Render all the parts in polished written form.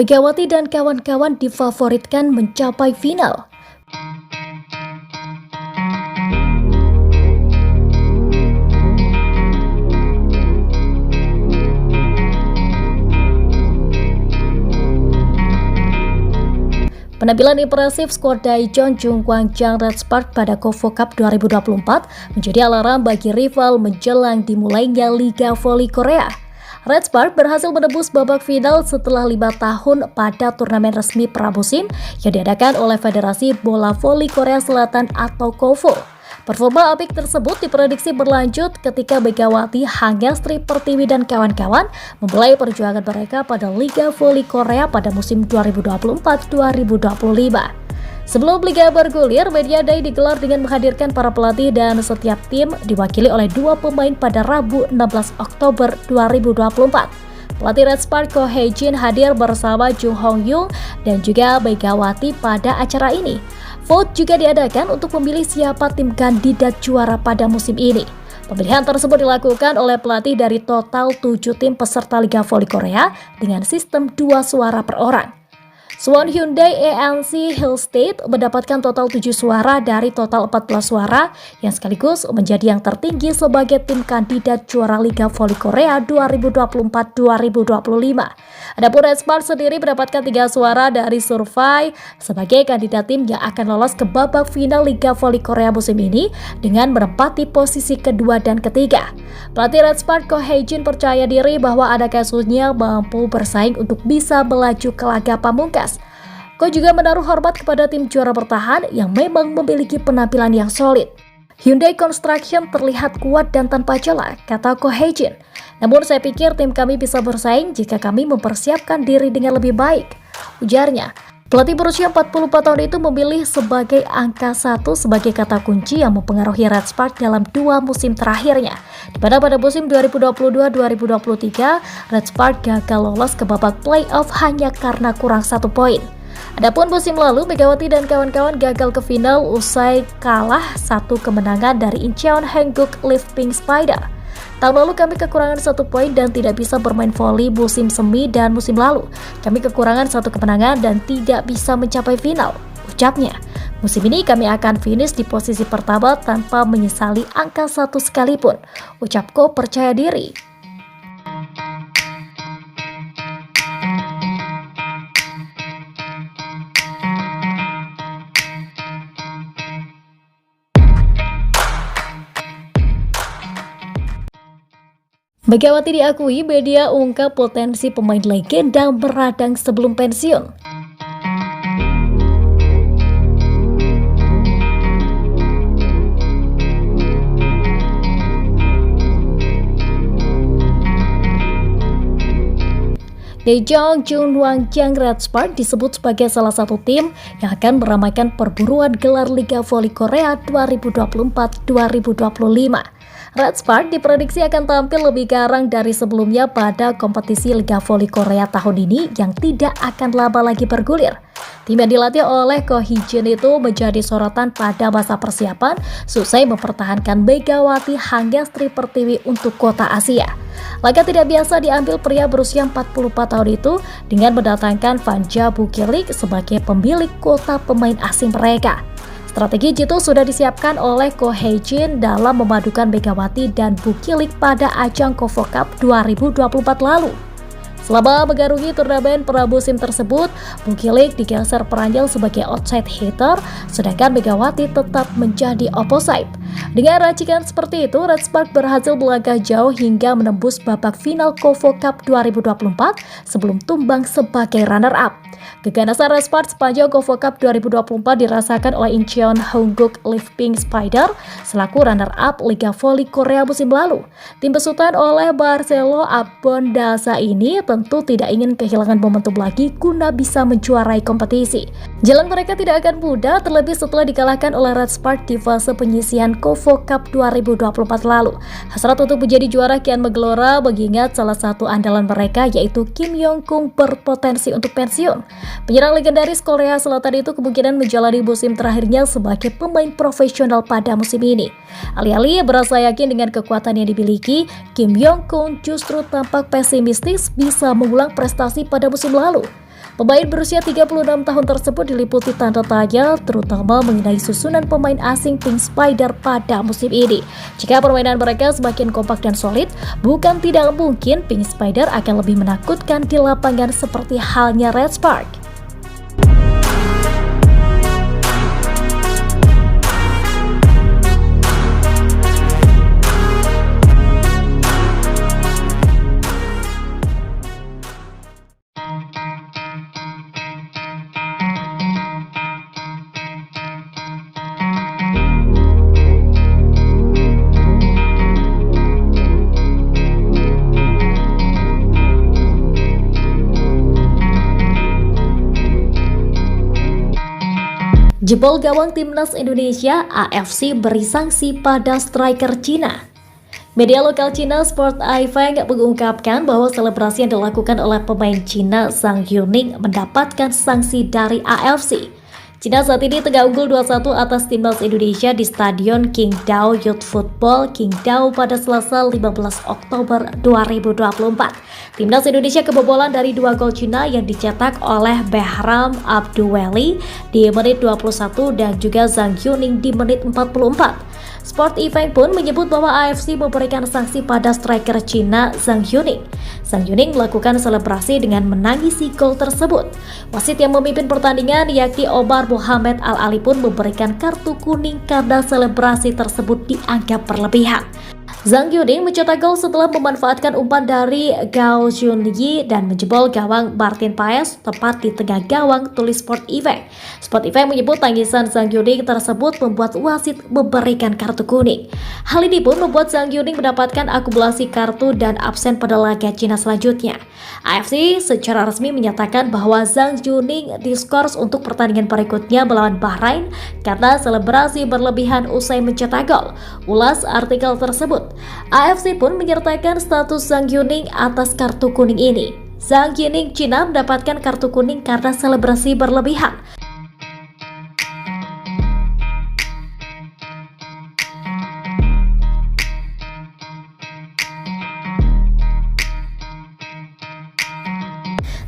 Megawati dan kawan-kawan difavoritkan mencapai final. Penampilan impresif skuad Daejeon Jungkwangsang Red Spark pada KOFO Cup 2024 menjadi alarm bagi rival menjelang dimulainya Liga Voli Korea. Red Spark berhasil menembus babak final setelah 5 tahun pada turnamen resmi pramusim yang diadakan oleh Federasi Bola Voli Korea Selatan atau KOFO. Performa apik tersebut diprediksi berlanjut ketika Megawati, Hangestri Pertiwi dan kawan-kawan memulai perjuangan mereka pada Liga Voli Korea pada musim 2024-2025. Sebelum Liga bergulir, Media Day digelar dengan menghadirkan para pelatih dan setiap tim diwakili oleh 2 pemain pada Rabu 16 Oktober 2024. Pelatih Red Spark Ko Hae-jin hadir bersama Jung Hong Young dan juga Megawati pada acara ini. Vote juga diadakan untuk memilih siapa tim kandidat juara pada musim ini. Pemilihan tersebut dilakukan oleh pelatih dari total 7 tim peserta Liga Voli Korea dengan sistem 2 suara per orang. Suwon Hyundai ANC Hill State mendapatkan total 7 suara dari total 14 suara yang sekaligus menjadi yang tertinggi sebagai tim kandidat juara Liga Voli Korea 2024-2025. Adapun Red Spark sendiri mendapatkan 3 suara dari survei sebagai kandidat tim yang akan lolos ke babak final Liga Voli Korea musim ini dengan menempati posisi kedua dan ketiga. Pelatih Red Spark Ko Hae-jin percaya diri bahwa ada kasusnya mampu bersaing untuk bisa melaju ke laga pamungkas. Ko juga menaruh hormat kepada tim juara bertahan yang memang memiliki penampilan yang solid. Hyundai Construction terlihat kuat dan tanpa celah, kata Ko Hae-jin. Namun saya pikir tim kami bisa bersaing jika kami mempersiapkan diri dengan lebih baik, ujarnya. Pelatih berusia 44 tahun itu memilih sebagai angka 1 sebagai kata kunci yang mempengaruhi Red Spark dalam 2 musim terakhirnya. Di mana pada musim 2022-2023, Red Spark gagal lolos ke babak playoff hanya karena kurang 1 poin. Adapun musim lalu, Megawati dan kawan-kawan gagal ke final usai kalah 1 kemenangan dari Incheon Haenguk Lifting Spider. Tahun lalu kami kekurangan 1 poin dan tidak bisa bermain voli musim semi dan musim lalu. Kami kekurangan 1 kemenangan dan tidak bisa mencapai final, ucapnya. Musim ini kami akan finish di posisi pertama tanpa menyesali angka 1 sekalipun, ucap Ko percaya diri. Megawati diakui media ungkap potensi pemain legenda meradang sebelum pensiun. Daejeon Jungkwangsang Red Spark disebut sebagai salah satu tim yang akan meramaikan perburuan gelar Liga Voli Korea 2024-2025. Red Spark diprediksi akan tampil lebih garang dari sebelumnya pada kompetisi Liga Voli Korea tahun ini yang tidak akan lama lagi bergulir. Tim yang dilatih oleh Ko Hae-jin itu menjadi sorotan pada masa persiapan selesai mempertahankan Megawati, Hangestri Pertiwi untuk kota Asia. Langkah tidak biasa diambil pria berusia 44 tahun itu dengan mendatangkan Vanja Bukilik sebagai pemilik kota pemain asing mereka. Strategi jitu sudah disiapkan oleh Ko Hae-jin dalam memadukan Megawati dan Bukilik pada ajang KOFO Cup 2024 lalu. Selama mengarungi turnamen pramusim tersebut, Bukilik digeser perannya sebagai outside hitter, sedangkan Megawati tetap menjadi opposite. Dengan racikan seperti itu, Red Spark berhasil melangkah jauh hingga menembus babak final KOFO Cup 2024 sebelum tumbang sebagai runner-up. Keganasan Red Spark sepanjang KOFO Cup 2024 dirasakan oleh Incheon Haenguk Lifting Spider selaku runner-up Liga Voli Korea musim lalu. Tim besutan oleh Marcelo Abondasa ini tentu tidak ingin kehilangan momentum lagi guna bisa menjuarai kompetisi. Jalan mereka tidak akan mudah, terlebih setelah dikalahkan oleh Red Spark di fase penyisihan KOFO Cup 2024 lalu. Hasrat untuk menjadi juara kian menggelora mengingat salah satu andalan mereka yaitu Kim Yong-kung berpotensi untuk pensiun. Penyerang legendaris Korea Selatan itu kemungkinan menjalani musim terakhirnya sebagai pemain profesional pada musim ini. Alih-alih berasa yakin dengan kekuatan yang dimiliki, Kim Yong-kung justru tampak pesimistis bisa mengulang prestasi pada musim lalu. Pemain berusia 36 tahun tersebut diliputi tanda tanya terutama mengenai susunan pemain asing Pink Spider pada musim ini. Jika permainan mereka semakin kompak dan solid, bukan tidak mungkin Pink Spider akan lebih menakutkan di lapangan seperti halnya Red Spark. Jebol gawang timnas Indonesia, AFC beri sanksi pada striker Cina. Media lokal Cina Sport Aifeng mengungkapkan bahwa selebrasi yang dilakukan oleh pemain Cina Zhang Yuning mendapatkan sanksi dari AFC. Cina saat ini tengah unggul 2-1 atas timnas Indonesia di Stadion Qingdao Youth Football Qingdao pada Selasa 15 Oktober 2024. Timnas Indonesia kebobolan dari 2 gol Cina yang dicetak oleh Behram Abduweli di menit 21 dan juga Zhang Yuning di menit 44. Sport Event pun menyebut bahwa AFC memberikan sanksi pada striker Cina Zhang Yuning. Zhang Yuning melakukan selebrasi dengan menangisi gol tersebut. Wasit yang memimpin pertandingan yakni Omar Mohamed Al-Ali pun memberikan kartu kuning karena selebrasi tersebut dianggap berlebihan. Zhang Yuning mencetak gol setelah memanfaatkan umpan dari Gao Junyi dan menjebol gawang Martin Paes tepat di tengah gawang, tulis Sport Event. Sport Event menyebut tangisan Zhang Yuning tersebut membuat wasit memberikan kartu kuning. Hal ini pun membuat Zhang Yuning mendapatkan akumulasi kartu dan absen pada laga Cina selanjutnya. AFC secara resmi menyatakan bahwa Zhang Yuning diskors untuk pertandingan berikutnya melawan Bahrain karena selebrasi berlebihan usai mencetak gol. Ulas artikel tersebut. AFC pun menyertakan status Zhang Yuning atas kartu kuning ini. Zhang Yuning Cina mendapatkan kartu kuning karena selebrasi berlebihan.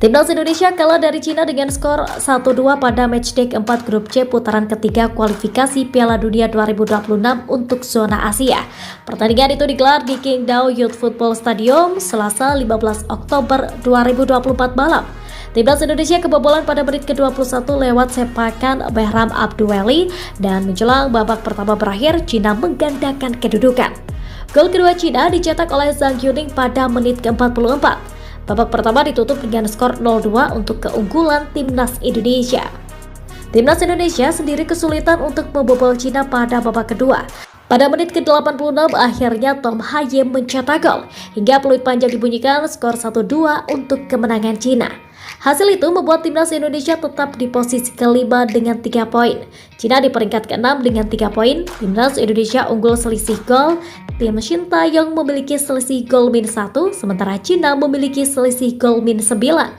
Timnas Indonesia kalah dari Cina dengan skor 1-2 pada matchday keempat grup C putaran ketiga kualifikasi Piala Dunia 2026 untuk zona Asia. Pertandingan itu digelar di Qingdao Youth Football Stadium Selasa 15 Oktober 2024 malam. Timnas Indonesia kebobolan pada menit ke-21 lewat sepakan Behram Abduweli dan menjelang babak pertama berakhir, Cina menggandakan kedudukan. Gol kedua Cina dicetak oleh Zhang Yuning pada menit ke-44. Babak pertama ditutup dengan skor 0-2 untuk keunggulan Timnas Indonesia. Timnas Indonesia sendiri kesulitan untuk membobol Cina pada babak kedua. Pada menit ke-86 akhirnya Tom Hayem mencetak gol hingga peluit panjang dibunyikan, skor 1-2 untuk kemenangan Cina. Hasil itu membuat Timnas Indonesia tetap di posisi kelima dengan 3 poin. Cina di peringkat ke-6 dengan 3 poin. Timnas Indonesia unggul selisih gol. Tim Shin Taeyong memiliki selisih gol -1, sementara Cina memiliki selisih gol -9.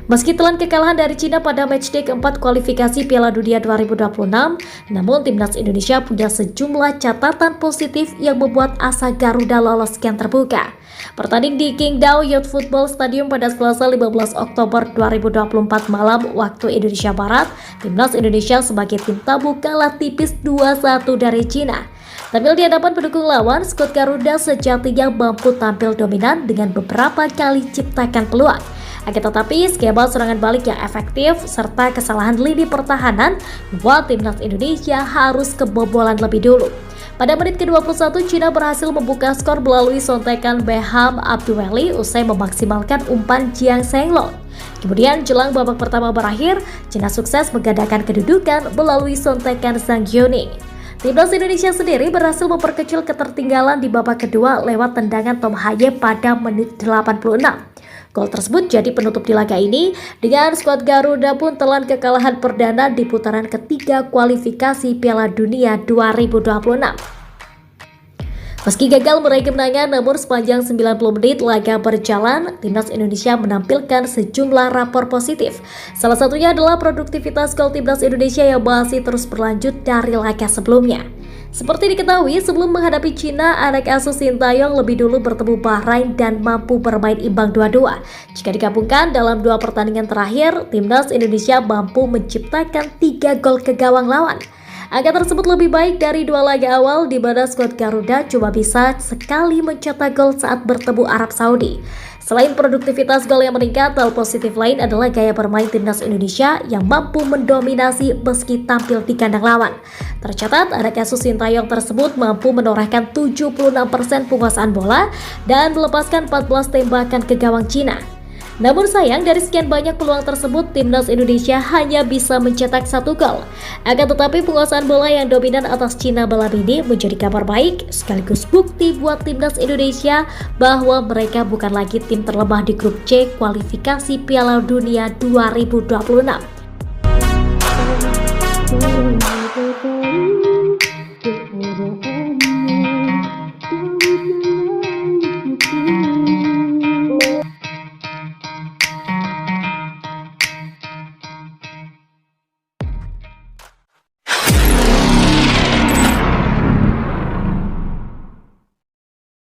Meski telan kekalahan dari Cina pada matchday keempat kualifikasi Piala Dunia 2026, namun Timnas Indonesia punya sejumlah catatan positif yang membuat asa Garuda lolos kian terbuka. Bertanding di Qingdao Youth Football Stadium pada Selasa 15 Oktober 2024 malam waktu Indonesia Barat, Timnas Indonesia sebagai tim tamu kalah tipis 2-1 dari Cina. Tampil di hadapan pendukung lawan, skuad Garuda sejatinya mampu tampil dominan dengan beberapa kali ciptakan peluang. Akan tetapi, skema serangan balik yang efektif serta kesalahan lini pertahanan membuat Timnas Indonesia harus kebobolan lebih dulu. Pada menit ke-21, Cina berhasil membuka skor melalui sontekan Behram Abduweli usai memaksimalkan umpan Jiang Shenglong. Kemudian jelang babak pertama berakhir, Cina sukses menggandakan kedudukan melalui sontekan Zhang Yuning. Timnas Indonesia sendiri berhasil memperkecil ketertinggalan di babak kedua lewat tendangan Tom Hayem pada menit 86. Gol tersebut jadi penutup di laga ini, dengan skuad Garuda pun telan kekalahan perdana di putaran ketiga kualifikasi Piala Dunia 2026. Meski gagal meraih kemenangan, namun sepanjang 90 menit laga berjalan, Timnas Indonesia menampilkan sejumlah rapor positif. Salah satunya adalah produktivitas gol Timnas Indonesia yang masih terus berlanjut dari laga sebelumnya. Seperti diketahui, sebelum menghadapi Cina, anak asuh Sintayong lebih dulu bertemu Bahrain dan mampu bermain imbang 2-2. Jika digabungkan dalam 2 pertandingan terakhir, Timnas Indonesia mampu menciptakan 3 gol ke gawang lawan. Angka tersebut lebih baik dari 2 laga awal di mana skuad Garuda cuma bisa sekali mencetak gol saat bertemu Arab Saudi. Selain produktivitas gol yang meningkat, hal positif lain adalah gaya bermain Timnas Indonesia yang mampu mendominasi meski tampil di kandang lawan. Tercatat, anak asuh Sintayong tersebut mampu menorehkan 76% penguasaan bola dan melepaskan 14 tembakan ke gawang Cina. Namun sayang, dari sekian banyak peluang tersebut, Timnas Indonesia hanya bisa mencetak 1 gol. Akan tetapi penguasaan bola yang dominan atas Cina malam ini menjadi kabar baik, sekaligus bukti buat Timnas Indonesia bahwa mereka bukan lagi tim terlemah di grup C kualifikasi Piala Dunia 2026.